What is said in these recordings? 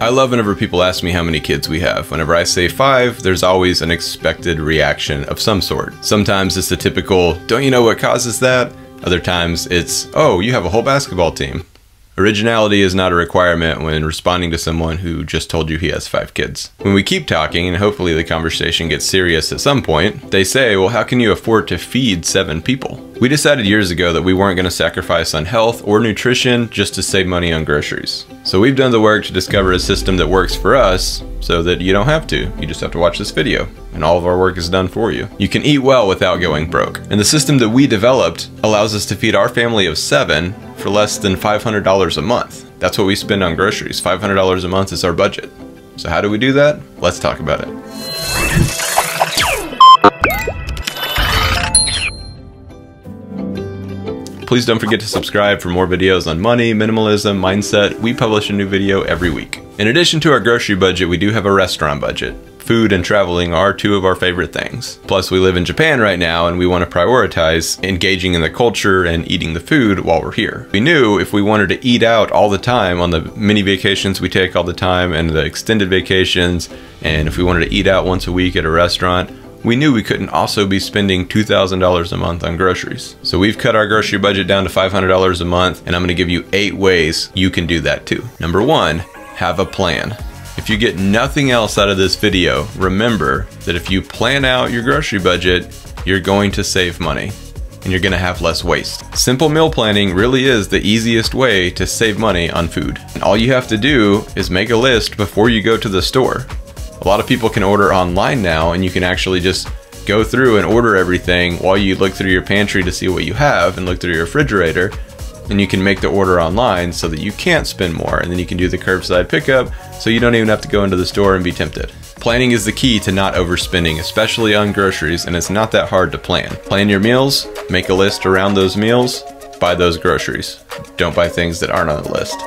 I love whenever people ask me how many kids we have. Whenever I say 5, there's always an expected reaction of some sort. Sometimes it's the typical, don't you know what causes that? Other times it's, oh, you have a whole basketball team. Originality is not a requirement when responding to someone who just told you he has 5 kids. When we keep talking, and hopefully the conversation gets serious at some point, they say, well, how can you afford to feed 7 people? We decided years ago that we weren't going to sacrifice on health or nutrition just to save money on groceries. So we've done the work to discover a system that works for us so that you don't have to. You just have to watch this video, and all of our work is done for you. You can eat well without going broke. And the system that we developed allows us to feed our family of 7 for less than $500 a month. That's what we spend on groceries. $500 a month is our budget. So how do we do that? Let's talk about it. Please don't forget to subscribe for more videos on money, minimalism, mindset. We publish a new video every week. In addition to our grocery budget, we do have a restaurant budget. Food and traveling are 2 of our favorite things. Plus, we live in Japan right now and we want to prioritize engaging in the culture and eating the food while we're here. We knew if we wanted to eat out all the time on the mini vacations we take all the time and the extended vacations, and if we wanted to eat out once a week at a restaurant, we knew we couldn't also be spending $2,000 a month on groceries. So we've cut our grocery budget down to $500 a month, and I'm gonna give you 8 ways you can do that too. Number 1, have a plan. If you get nothing else out of this video, remember that if you plan out your grocery budget, you're going to save money and you're gonna have less waste. Simple meal planning really is the easiest way to save money on food. And all you have to do is make a list before you go to the store. A lot of people can order online now, and you can actually just go through and order everything while you look through your pantry to see what you have and look through your refrigerator, and you can make the order online so that you can't spend more, and then you can do the curbside pickup so you don't even have to go into the store and be tempted. Planning is the key to not overspending, especially on groceries, and it's not that hard to plan. Plan your meals, make a list around those meals, buy those groceries. Don't buy things that aren't on the list.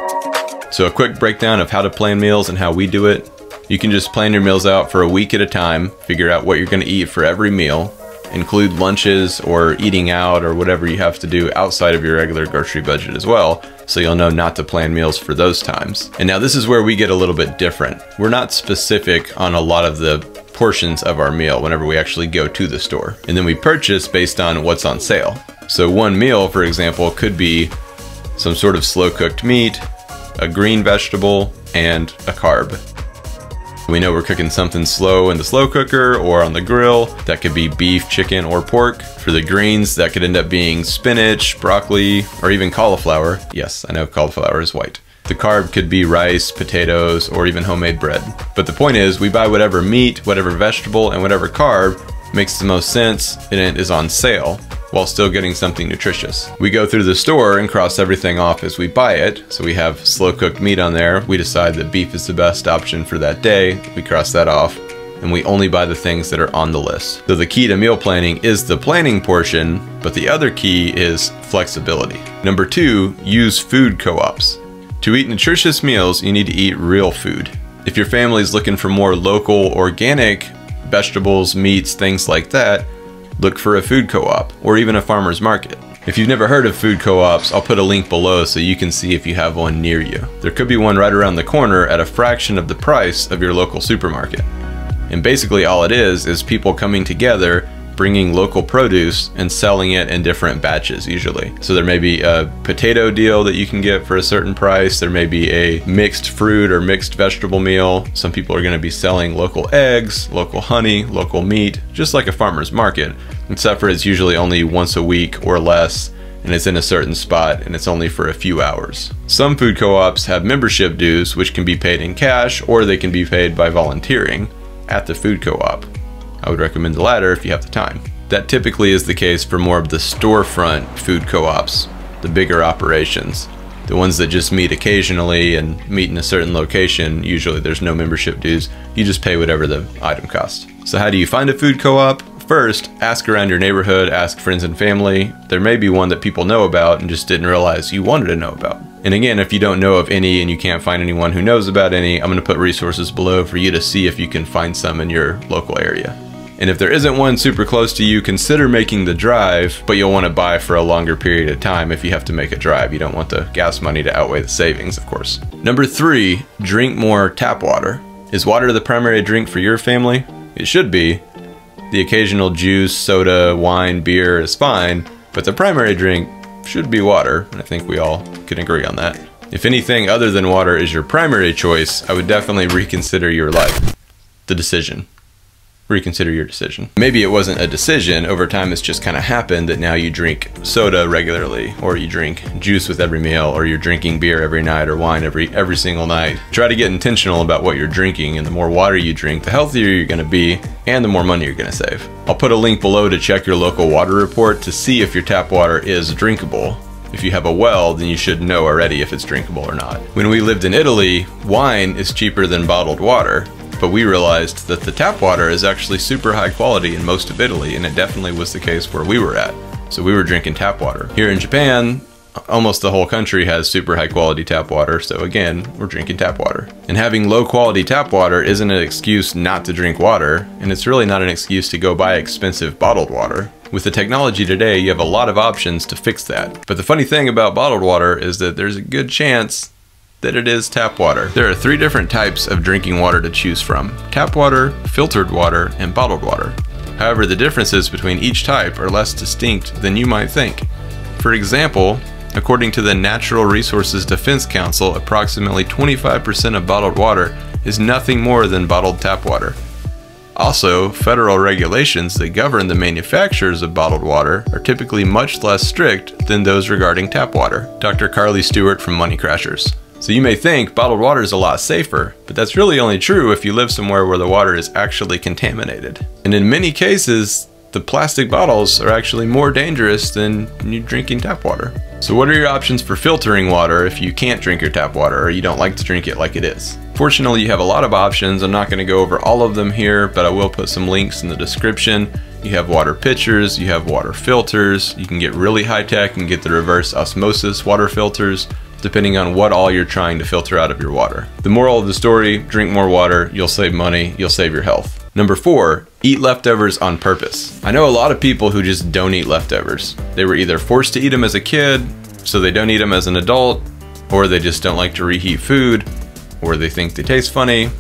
So a quick breakdown of how to plan meals and how we do it. You can just plan your meals out for a week at a time, figure out what you're gonna eat for every meal, include lunches or eating out or whatever you have to do outside of your regular grocery budget as well, so you'll know not to plan meals for those times. And now this is where we get a little bit different. We're not specific on a lot of the portions of our meal whenever we actually go to the store. And then we purchase based on what's on sale. So one meal, for example, could be some sort of slow cooked meat, a green vegetable, and a carb. We know we're cooking something slow in the slow cooker or on the grill. That could be beef, chicken, or pork. For the greens, that could end up being spinach, broccoli, or even cauliflower. Yes, I know cauliflower is white. The carb could be rice, potatoes, or even homemade bread. But the point is, we buy whatever meat, whatever vegetable, and whatever carb makes the most sense and it is on sale, while still getting something nutritious. We go through the store and cross everything off as we buy it. So we have slow cooked meat on there. We decide that beef is the best option for that day. We cross that off, and we only buy the things that are on the list. So the key to meal planning is the planning portion, but the other key is flexibility. Number 2, use food co-ops. To eat nutritious meals, you need to eat real food. If your family is looking for more local, organic vegetables, meats, things like that, look for a food co-op or even a farmer's market. If you've never heard of food co-ops, I'll put a link below so you can see if you have one near you. There could be one right around the corner at a fraction of the price of your local supermarket. And basically all it is people coming together, bringing local produce and selling it in different batches usually. So there may be a potato deal that you can get for a certain price. There may be a mixed fruit or mixed vegetable meal. Some people are gonna be selling local eggs, local honey, local meat, just like a farmer's market, except for it's usually only once a week or less, and it's in a certain spot and it's only for a few hours. Some food co-ops have membership dues, which can be paid in cash or they can be paid by volunteering at the food co-op. I would recommend the latter if you have the time. That typically is the case for more of the storefront food co-ops, the bigger operations. The ones that just meet occasionally and meet in a certain location, usually there's no membership dues. You just pay whatever the item costs. So how do you find a food co-op? First, ask around your neighborhood, ask friends and family. There may be one that people know about and just didn't realize you wanted to know about. And again, if you don't know of any and you can't find anyone who knows about any, I'm gonna put resources below for you to see if you can find some in your local area. And if there isn't one super close to you, consider making the drive, but you'll want to buy for a longer period of time if you have to make a drive. You don't want the gas money to outweigh the savings, of course. Number 3, drink more tap water. Is water the primary drink for your family? It should be. The occasional juice, soda, wine, beer is fine, but the primary drink should be water, and I think we all can agree on that. If anything other than water is your primary choice, I would definitely reconsider your life. The decision. Reconsider your decision. Maybe it wasn't a decision, over time it's just kind of happened that now you drink soda regularly, or you drink juice with every meal, or you're drinking beer every night, or wine every single night. Try to get intentional about what you're drinking, and the more water you drink, the healthier you're gonna be, and the more money you're gonna save. I'll put a link below to check your local water report to see if your tap water is drinkable. If you have a well, then you should know already if it's drinkable or not. When we lived in Italy, wine is cheaper than bottled water, but we realized that the tap water is actually super high quality in most of Italy, and it definitely was the case where we were at. So we were drinking tap water. Here in Japan, almost the whole country has super high quality tap water, so again, we're drinking tap water. And having low quality tap water isn't an excuse not to drink water, and it's really not an excuse to go buy expensive bottled water. With the technology today, you have a lot of options to fix that. But the funny thing about bottled water is that there's a good chance that it is tap water. There are 3 different types of drinking water to choose from: tap water, filtered water, and bottled water. However, the differences between each type are less distinct than you might think. For example, according to the Natural Resources Defense Council, approximately 25% of bottled water is nothing more than bottled tap water. Also, federal regulations that govern the manufacturers of bottled water are typically much less strict than those regarding tap water. Dr. Carly Stewart from Money Crashers. So you may think bottled water is a lot safer, but that's really only true if you live somewhere where the water is actually contaminated. And in many cases, the plastic bottles are actually more dangerous than you drinking tap water. So what are your options for filtering water if you can't drink your tap water or you don't like to drink it like it is? Fortunately, you have a lot of options. I'm not going to go over all of them here, but I will put some links in the description. You have water pitchers, you have water filters, you can get really high tech and get the reverse osmosis water filters, depending on what all you're trying to filter out of your water. The moral of the story, drink more water, you'll save money, you'll save your health. Number 4, eat leftovers on purpose. I know a lot of people who just don't eat leftovers. They were either forced to eat them as a kid, so they don't eat them as an adult, or they just don't like to reheat food, or they think they taste funny,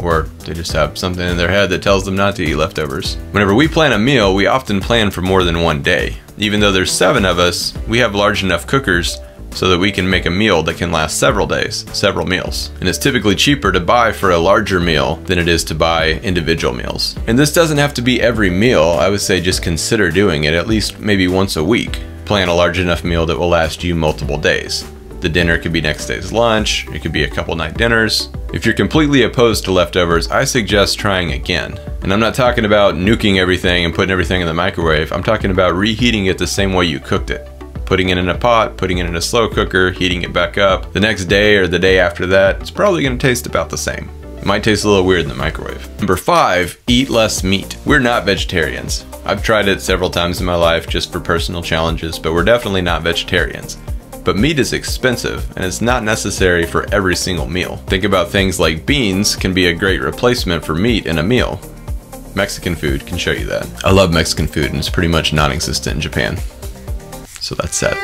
or they just have something in their head that tells them not to eat leftovers. Whenever we plan a meal, we often plan for more than one day. Even though there's 7 of us, we have large enough cookers so that we can make a meal that can last several days, several meals. And it's typically cheaper to buy for a larger meal than it is to buy individual meals. And this doesn't have to be every meal. I would say just consider doing it at least maybe once a week. Plan a large enough meal that will last you multiple days. The dinner could be next day's lunch, it could be a couple night dinners. If you're completely opposed to leftovers, I suggest trying again. And I'm not talking about nuking everything and putting everything in the microwave. I'm talking about reheating it the same way you cooked it. Putting it in a pot, putting it in a slow cooker, heating it back up. The next day or the day after that, it's probably gonna taste about the same. It might taste a little weird in the microwave. Number 5, eat less meat. We're not vegetarians. I've tried it several times in my life just for personal challenges, but we're definitely not vegetarians. But meat is expensive, and it's not necessary for every single meal. Think about things like beans can be a great replacement for meat in a meal. Mexican food can show you that. I love Mexican food, and it's pretty much non-existent in Japan. So that's sad.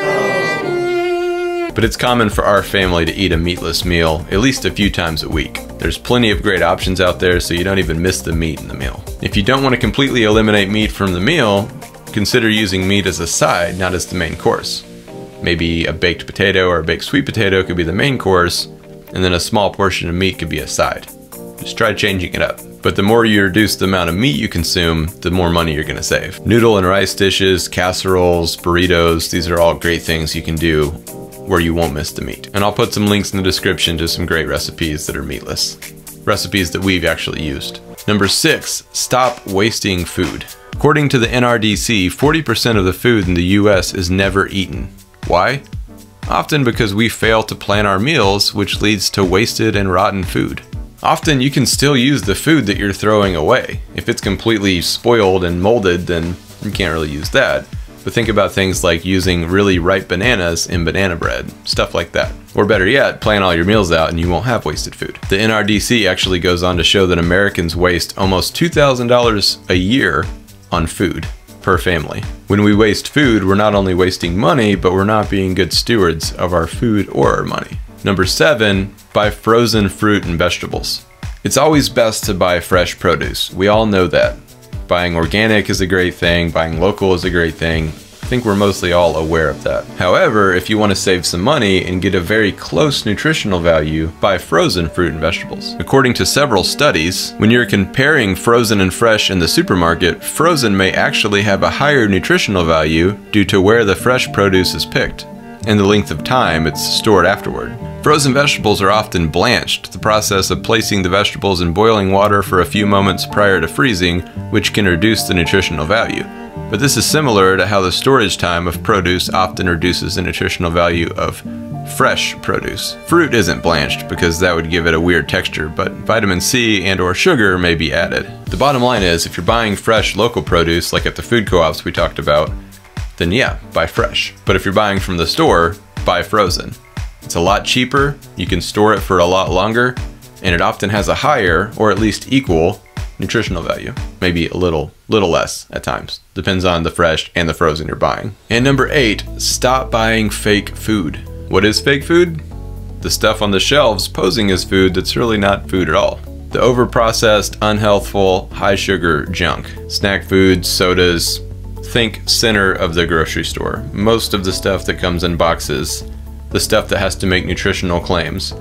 But it's common for our family to eat a meatless meal at least a few times a week. There's plenty of great options out there, so you don't even miss the meat in the meal. If you don't want to completely eliminate meat from the meal, consider using meat as a side, not as the main course. Maybe a baked potato or a baked sweet potato could be the main course, and then a small portion of meat could be a side. Just try changing it up. But the more you reduce the amount of meat you consume, the more money you're gonna save. Noodle and rice dishes, casseroles, burritos, these are all great things you can do where you won't miss the meat. And I'll put some links in the description to some great recipes that are meatless. Recipes that we've actually used. Number 6, stop wasting food. According to the NRDC, 40% of the food in the US is never eaten. Why? Often because we fail to plan our meals, which leads to wasted and rotten food. Often you can still use the food that you're throwing away. If it's completely spoiled and molded, then you can't really use that. But think about things like using really ripe bananas in banana bread, stuff like that. Or better yet, plan all your meals out and you won't have wasted food. The NRDC actually goes on to show that Americans waste almost $2,000 a year on food per family. When we waste food, we're not only wasting money, but we're not being good stewards of our food or our money. Number 7, buy frozen fruit and vegetables. It's always best to buy fresh produce. We all know that. Buying organic is a great thing, buying local is a great thing. I think we're mostly all aware of that. However, if you want to save some money and get a very close nutritional value, buy frozen fruit and vegetables. According to several studies, when you're comparing frozen and fresh in the supermarket, frozen may actually have a higher nutritional value due to where the fresh produce is picked and the length of time it's stored afterward. Frozen vegetables are often blanched, the process of placing the vegetables in boiling water for a few moments prior to freezing, which can reduce the nutritional value. But this is similar to how the storage time of produce often reduces the nutritional value of fresh produce. Fruit isn't blanched because that would give it a weird texture, but vitamin C and/or sugar may be added. The bottom line is, if you're buying fresh local produce, like at the food co-ops we talked about, then yeah, buy fresh. But if you're buying from the store, buy frozen. It's a lot cheaper, you can store it for a lot longer, and it often has a higher, or at least equal, nutritional value. Maybe a little less at times. Depends on the fresh and the frozen you're buying. And number 8, stop buying fake food. What is fake food? The stuff on the shelves posing as food that's really not food at all. The overprocessed, unhealthful, high sugar junk. Snack foods, sodas. Think center of the grocery store. Most of the stuff that comes in boxes, the stuff that has to make nutritional claims,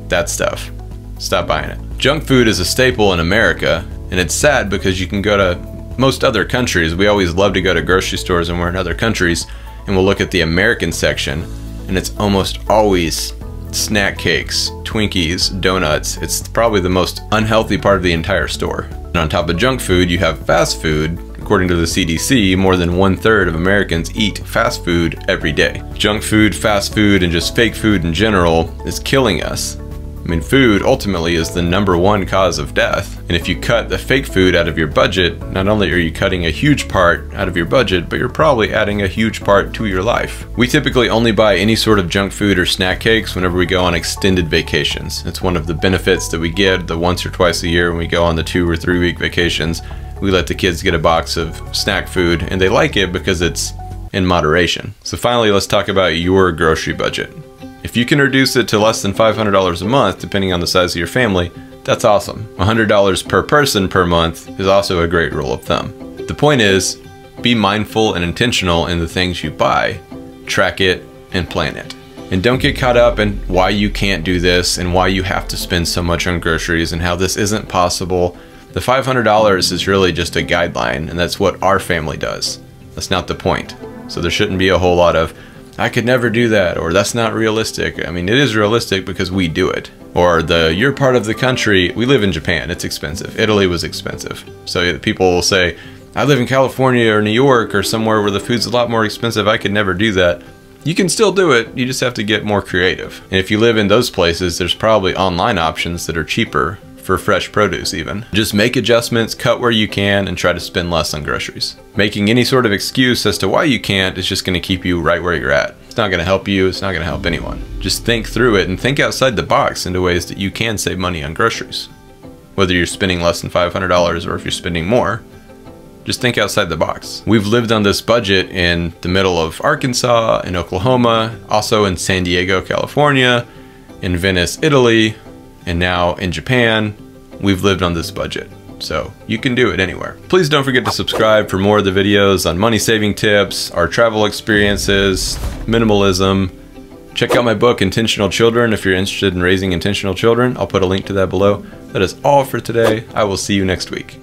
that stuff. Stop buying it. Junk food is a staple in America, and it's sad because you can go to most other countries. We always love to go to grocery stores when we're in other countries, and we'll look at the American section, and it's almost always snack cakes, Twinkies, donuts. It's probably the most unhealthy part of the entire store. And on top of junk food, you have fast food. According to the CDC, more than 1/3 of Americans eat fast food every day. Junk food, fast food, and just fake food in general is killing us. I mean, food ultimately is the #1 cause of death. And if you cut the fake food out of your budget, not only are you cutting a huge part out of your budget, but you're probably adding a huge part to your life. We typically only buy any sort of junk food or snack cakes whenever we go on extended vacations. It's one of the benefits that we get the once or twice a year when we go on the 2 or 3 week vacations. We let the kids get a box of snack food, and they like it because it's in moderation. So finally, let's talk about your grocery budget. If you can reduce it to less than $500 a month, depending on the size of your family, that's awesome. $100 per person per month is also a great rule of thumb. The point is, be mindful and intentional in the things you buy, track it, and plan it. And don't get caught up in why you can't do this and why you have to spend so much on groceries and how this isn't possible. The $500 is really just a guideline, and that's what our family does. That's not the point. So there shouldn't be a whole lot of, I could never do that, or that's not realistic. I mean, it is realistic because we do it. Or you're part of the country, we live in Japan, it's expensive. Italy was expensive. So people will say, I live in California or New York or somewhere where the food's a lot more expensive, I could never do that. You can still do it, you just have to get more creative. And if you live in those places, there's probably online options that are cheaper for fresh produce even. Just make adjustments, cut where you can, and try to spend less on groceries. Making any sort of excuse as to why you can't is just gonna keep you right where you're at. It's not gonna help you, it's not gonna help anyone. Just think through it and think outside the box into ways that you can save money on groceries. Whether you're spending less than $500 or if you're spending more, just think outside the box. We've lived on this budget in the middle of Arkansas, in Oklahoma, also in San Diego, California, in Venice, Italy, and now in Japan. We've lived on this budget, so you can do it anywhere. Please don't forget to subscribe for more of the videos on money saving tips, our travel experiences, minimalism. Check out my book, Intentional Children, if you're interested in raising intentional children. I'll put a link to that below. That is all for today. I will see you next week.